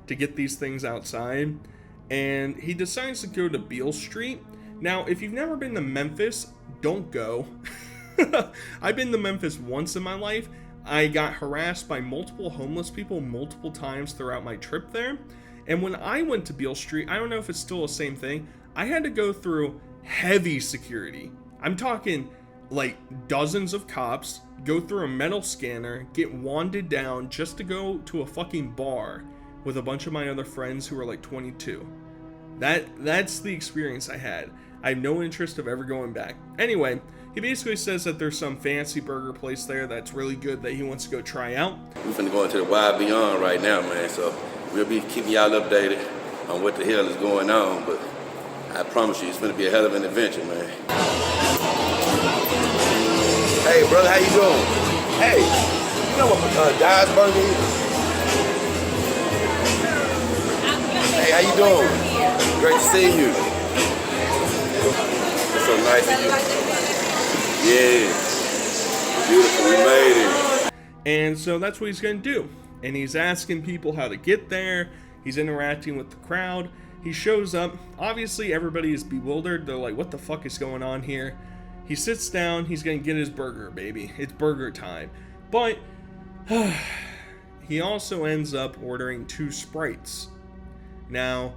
to get these things outside, and he decides to go to Beale Street. Now, if you've never been to Memphis, don't go. I've been to Memphis once in my life. I got harassed by multiple homeless people multiple times throughout my trip there. And when I went to Beale Street, I don't know if it's still the same thing, I had to go through heavy security. I'm talking like dozens of cops, go through a metal scanner, get wanded down just to go to a fucking bar with a bunch of my other friends who were like 22. That's the experience I had. I have no interest of ever going back. Anyway, he basically says that there's some fancy burger place there that's really good that he wants to go try out. We finna go into the wild beyond right now, man, so we'll be keeping y'all updated on what the hell is going on, but I promise you, it's gonna be a hell of an adventure, man. Hey, brother, how you doing? Hey, you know what Di's Burger is? Hey, how you doing? Great to see you. It's so nice of you. Yeah, beautiful, we made it. And so that's what he's going to do. And he's asking people how to get there. He's interacting with the crowd. He shows up. Obviously, everybody is bewildered. They're like, what the fuck is going on here? He sits down. He's going to get his burger, baby. It's burger time. But he also ends up ordering 2 Sprites. Now,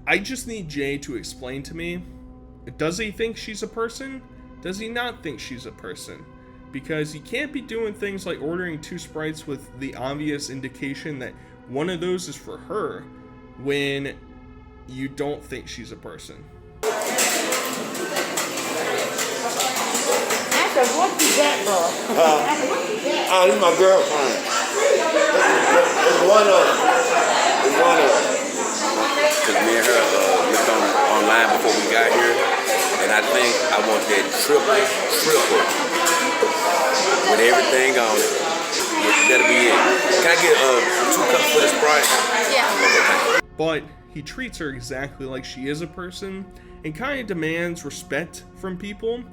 I just need Jay to explain to me, does he think she's a person? Does he not think she's a person? Because you can't be doing things like ordering 2 Sprites with the obvious indication that one of those is for her when you don't think she's a person. I said, what you got, bro? Oh, this is my girlfriend. It's one of them. It's one of them. Because me and her looked online before we got here. And I think I want that triple with everything on it. Yeah, that'll be it. Can I get 2 cups for the Sprite? Yeah. But he treats her exactly like she is a person and kind of demands respect from people,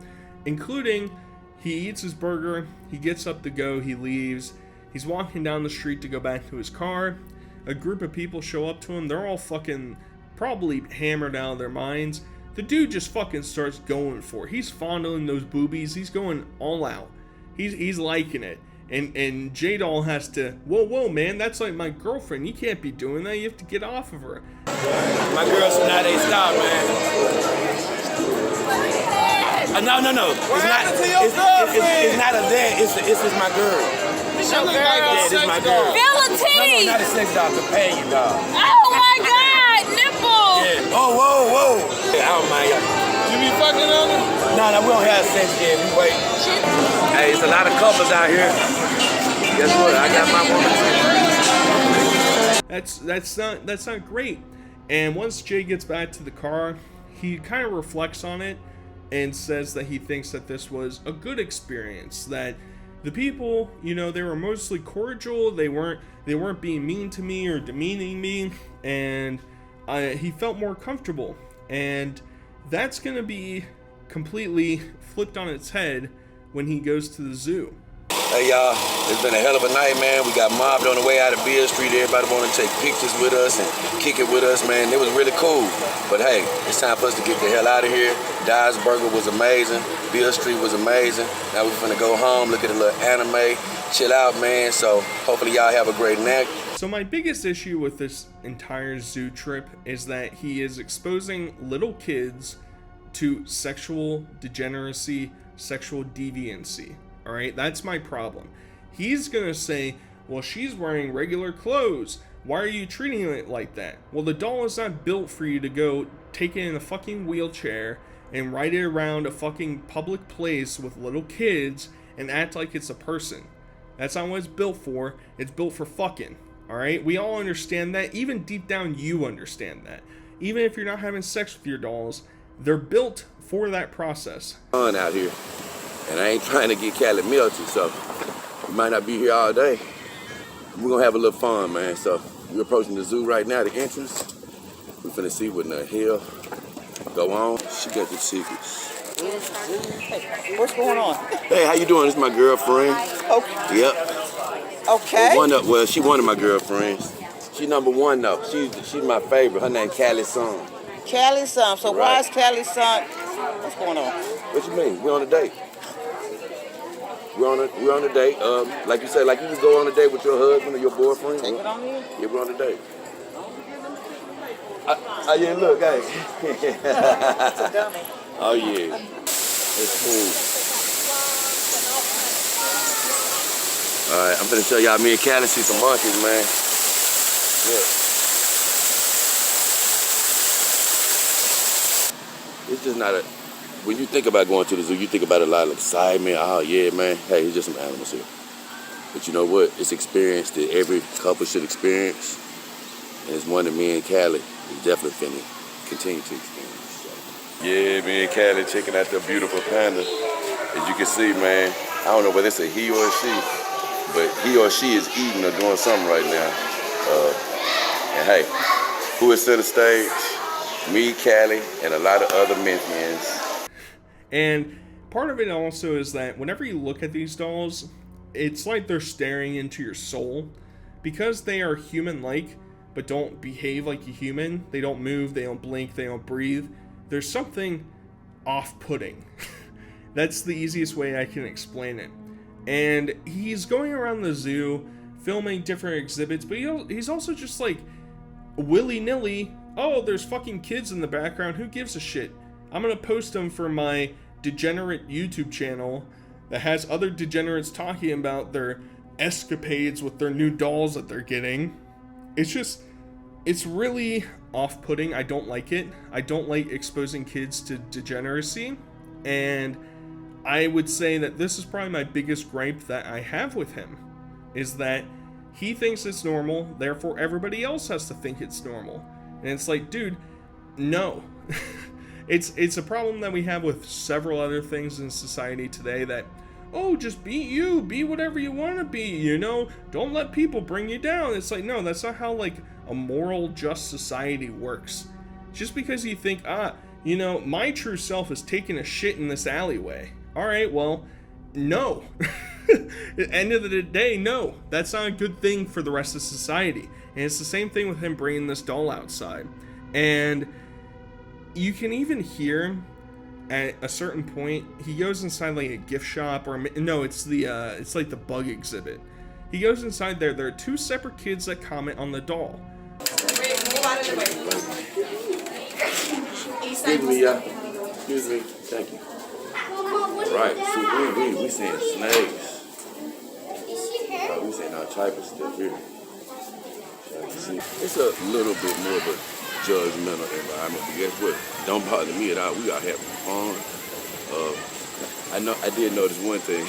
including he eats his burger, he gets up to go, he leaves, he's walking down the street to go back to his car. A group of people show up to him, they're all fucking probably hammered out of their minds. The dude just fucking starts going for it. He's fondling those boobies. He's going all out. He's liking it. And J-Doll has to, whoa, man, that's like my girlfriend. You can't be doing that. You have to get off of her. My girls from now they stop, man. No. It's not a that. It's just my girl. It's your girl. Yeah, this is my girl. Feel a No, not a sex dog, companion dog. Oh my God, nipple. Yeah. Oh, whoa. Yeah, I don't mind y'all. You be fucking on her? No, we don't have sex yet. We wait. Hey, it's a lot of couples out here. guess what? I got my woman too. That's not great. And once Jay gets back to the car, he kind of reflects on it and says that he thinks that this was a good experience, that the people, you know, they were mostly cordial, they weren't being mean to me or demeaning me, and he felt more comfortable. And that's gonna be completely flipped on its head when he goes to the zoo. Hey y'all, it's been a hell of a night, man. We got mobbed on the way out of Beale Street. Everybody wanted to take pictures with us and kick it with us, man. It was really cool. But hey, it's time for us to get the hell out of here. Di's Burger was amazing. Beale Street was amazing. Now we're finna go home, look at a little anime, chill out, man. So hopefully y'all have a great night. So my biggest issue with this entire zoo trip is that he is exposing little kids to sexual degeneracy, sexual deviancy. All right, that's my problem. He's gonna say, well, she's wearing regular clothes. Why are you treating it like that? Well, the doll is not built for you to go take it in a fucking wheelchair and ride it around a fucking public place with little kids and act like it's a person. That's not what it's built for. It's built for fucking. All right, we all understand that. Even deep down, you understand that. Even if you're not having sex with your dolls, they're built for that process. Fun out here. And I ain't trying to get Cali melted, so we might not be here all day. We're gonna have a little fun, man. So we're approaching the zoo right now, the entrance. We're finna see what in the hell go on. She got the tickets. Hey, what's going on? Hey, how you doing? This is my girlfriend. Okay. Yep. Okay. Well, she one of my girlfriends. She number one though. She's my favorite. Her name Callie's son. Callie's son. So Right. why is Callie's son? What's going on? What you mean? We're on a date. We're on a date. Like you said, like you just go on a date with your husband or your boyfriend. Take it on me. Yeah, we're on a date. Yeah, look, guys. That's a dummy. Oh yeah, it's cool. All right, I'm gonna show y'all me and Callie see some monkeys, man. Yeah. It's just not a. When you think about going to the zoo, you think about a lot of excitement. Oh yeah, man. Hey, it's just some animals here. But you know what? It's experience that every couple should experience, and it's one that me and Callie is definitely finna continue to experience. So. Yeah, me and Callie checking out the beautiful panda. As you can see, man, I don't know whether it's a he or a she, but he or she is eating or doing something right now. And hey, who is to the stage? Me, Callie, and a lot of other Memphians. And part of it also is that whenever you look at these dolls, it's like they're staring into your soul. Because they are human-like, but don't behave like a human, they don't move, they don't blink, they don't breathe, there's something off-putting. That's the easiest way I can explain it. And he's going around the zoo, filming different exhibits, but he's also just like, willy-nilly, oh, there's fucking kids in the background, who gives a shit? I'm gonna post them for my degenerate YouTube channel that has other degenerates talking about their escapades with their new dolls that they're getting. It's really off-putting. I don't like it. I don't like exposing kids to degeneracy. And I would say that this is probably my biggest gripe that I have with him, is that he thinks it's normal, therefore everybody else has to think it's normal. And it's like, dude, no. It's a problem that we have with several other things in society today that, oh, just be you, be whatever you want to be, you know, don't let people bring you down. It's like, no, that's not how, like, a moral, just society works. Just because you think, you know, my true self is taking a shit in this alleyway. All right, well, no. At the end of the day, no, that's not a good thing for the rest of society. And it's the same thing with him bringing this doll outside. And you can even hear at a certain point, he goes inside like a gift shop, or no, it's like the bug exhibit. He goes inside there. There are two separate kids that comment on the doll. Excuse me, excuse me. Thank you. Right, so we seeing snakes. We seeing all type of stuff here. It's a little bit more of a judgmental environment, but guess what? Don't bother me at all. We are having fun. I did notice one thing.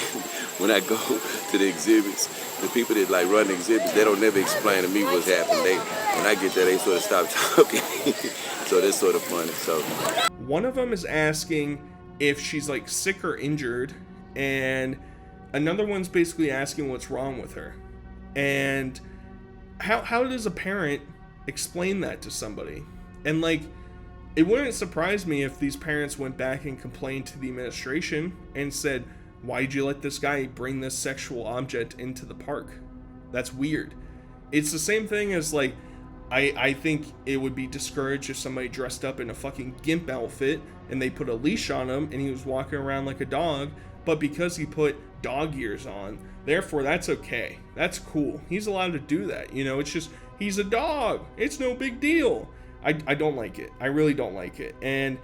when I go to the exhibits, the people that like run the exhibits, they don't never explain to me what's happening. When I get there, they sort of stop talking. So that's sort of funny. So one of them is asking if she's like sick or injured, and another one's basically asking what's wrong with her. And how does a parent explain that to somebody? And like, it wouldn't surprise me if these parents went back and complained to the administration and said, why'd you let this guy bring this sexual object into the park? That's weird. It's the same thing as like, I think it would be discouraged if somebody dressed up in a fucking gimp outfit and they put a leash on him and he was walking around like a dog, but because he put dog ears on, therefore that's okay. That's cool. He's allowed to do that. You know, it's just, he's a dog. It's no big deal. I don't like it. I really don't like it. And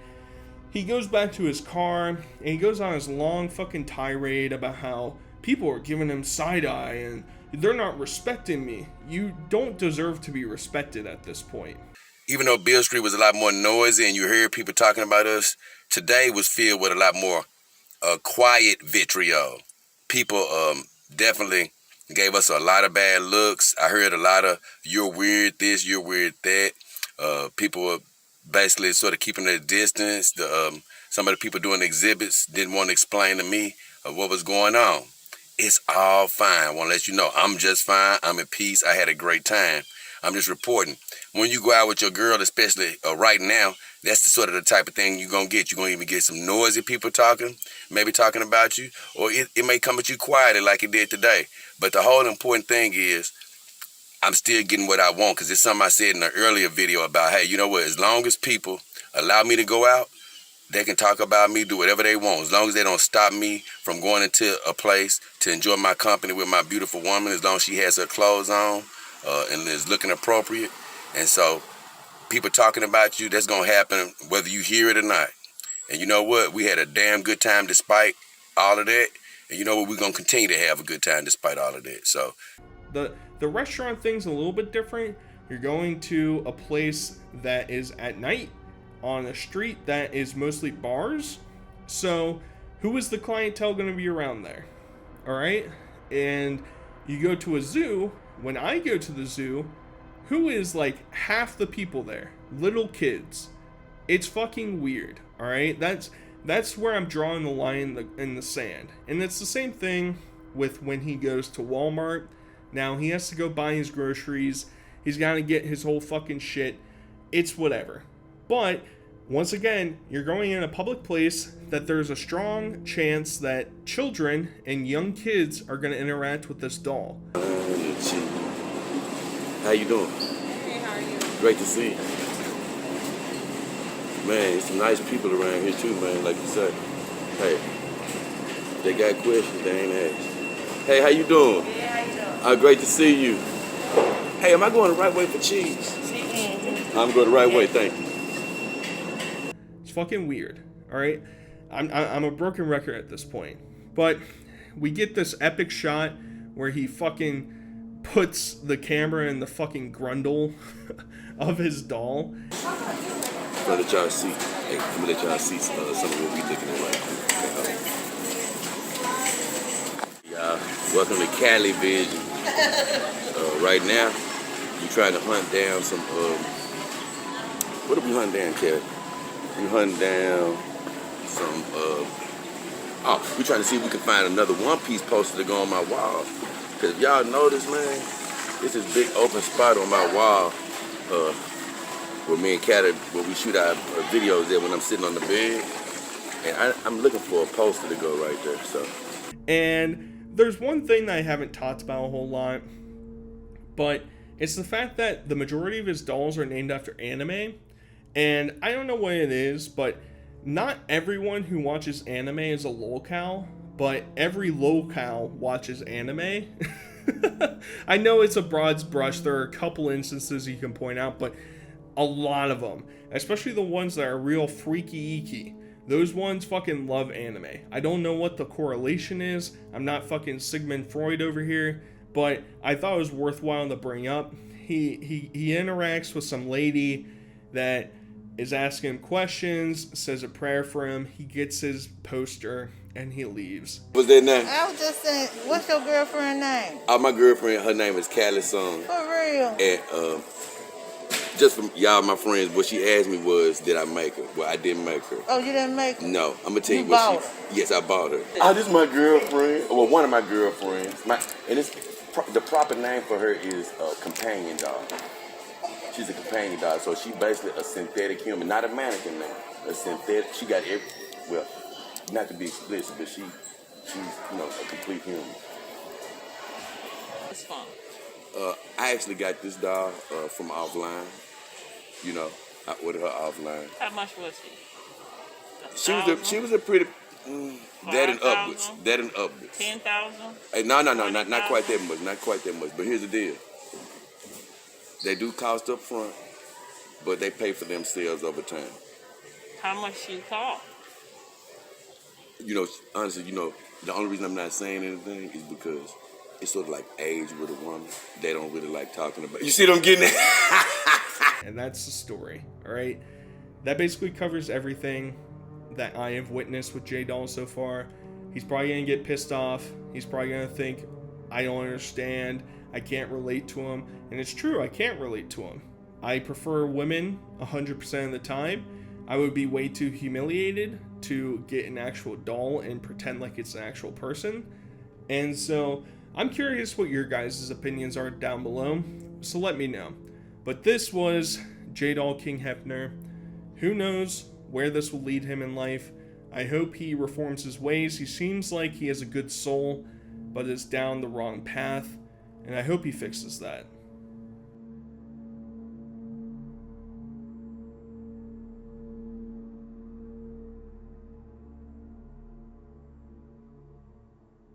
he goes back to his car and he goes on his long fucking tirade about how people are giving him side eye and they're not respecting me. You don't deserve to be respected at this point. even though Beale Street was a lot more noisy and you heard people talking about us, today was filled with a lot more quiet vitriol. People definitely gave us a lot of bad looks. I heard a lot of, you're weird this, you're weird that. People were basically sort of keeping their distance. Some of the people doing the exhibits didn't want to explain to me what was going on. It's all fine. I want to let you know I'm just fine. I'm at peace. I had a great time. I'm just reporting. When you go out with your girl, especially right now, that's the sort of the type of thing you're going to get. You're going to even get some noisy people talking, maybe talking about you, or it may come at you quietly like it did today. But the whole important thing is I'm still getting what I want, because it's something I said in an earlier video about, hey, you know what, as long as people allow me to go out, they can talk about me, do whatever they want. As long as they don't stop me from going into a place to enjoy my company with my beautiful woman, as long as she has her clothes on and is looking appropriate. And so people talking about you, that's going to happen whether you hear it or not. And you know what? We had a damn good time despite all of that. And you know what? We're going to continue to have a good time despite all of that. So the restaurant thing's a little bit different. You're going to a place that is at night on a street that is mostly bars. So who is the clientele going to be around there? All right. And you go to a zoo. When I go to the zoo, who is like half the people there? Little kids. It's fucking weird. All right. That's where I'm drawing the line in the sand. And it's the same thing with when he goes to Walmart. Now he has to go buy his groceries. He's got to get his whole fucking shit. It's whatever. But once again, you're going in a public place that there's a strong chance that children and young kids are going to interact with this doll. How you doing? Hey, how are you? Great to see you. Man, there's some nice people around here too, man, like you said. Hey, they got questions they ain't asked. Hey, how you doing? Hey, how you doing? Great to see you. Hey, am I going the right way for cheese? Mm-hmm. I'm going the right way, thank you. It's fucking weird, all right? I'm a broken record at this point. But we get this epic shot where he fucking puts the camera in the fucking grundle of his doll. I'm gonna let y'all see. Hey, I'm gonna let y'all see some of what we looking at right now. Y'all, welcome to Cali Vision. Right now, we're trying to hunt down some, what are we hunting down, Kevin? We're hunting down some, we're trying to see if we can find another One Piece poster to go on my wall. Because if y'all notice, man, this is big open spot on my wall where me and Kat, where we shoot our videos there when I'm sitting on the bed. And I'm looking for a poster to go right there, so. And there's one thing that I haven't talked about a whole lot, but it's the fact that the majority of his dolls are named after anime. And I don't know what it is, but not everyone who watches anime is a Lolcow, but every Lolcow watches anime. I know it's a broad brush. There are a couple instances you can point out, but a lot of them, especially the ones that are real freaky-eeky, those ones fucking love anime. I don't know what the correlation is. I'm not fucking Sigmund Freud over here, but I thought it was worthwhile to bring up. He interacts with some lady that is asking him questions, says a prayer for him. He gets his poster and he leaves. What's that name? I was just saying, what's your girlfriend's name? My girlfriend, her name is Callie Song. For real? And just from y'all, my friends, what she asked me was, did I make her? Well, I didn't make her. Oh, you didn't make her? No, I'm gonna tell you, You what bought she. Yes, I bought her. Oh, this is my girlfriend. Well, one of my girlfriends. The proper name for her is a companion dog. She's a companion dog, so she's basically a synthetic human, not a mannequin now. A synthetic. She got well, not to be explicit, but she's a complete human. It's fun. I actually got this dog from offline. I ordered her offline. How much was she? She was a pretty that and upwards. 10,000? Hey, no, not quite that much. Not quite that much. But here's the deal. They do cost up front, but they pay for themselves over time. How much she cost? Honestly, the only reason I'm not saying anything is because it's sort of like age with a woman. They don't really like talking about. You see what I'm getting at? And that's the story, all right? That basically covers everything that I have witnessed with J Doll so far. He's probably going to get pissed off. He's probably going to think, I don't understand. I can't relate to him. And it's true, I can't relate to him. I prefer women 100% of the time. I would be way too humiliated to get an actual doll and pretend like it's an actual person. And so I'm curious what your guys' opinions are down below. So let me know. But this was J Doll King Hefner. Who knows where this will lead him in life. I hope he reforms his ways. He seems like he has a good soul, but is down the wrong path. And I hope he fixes that.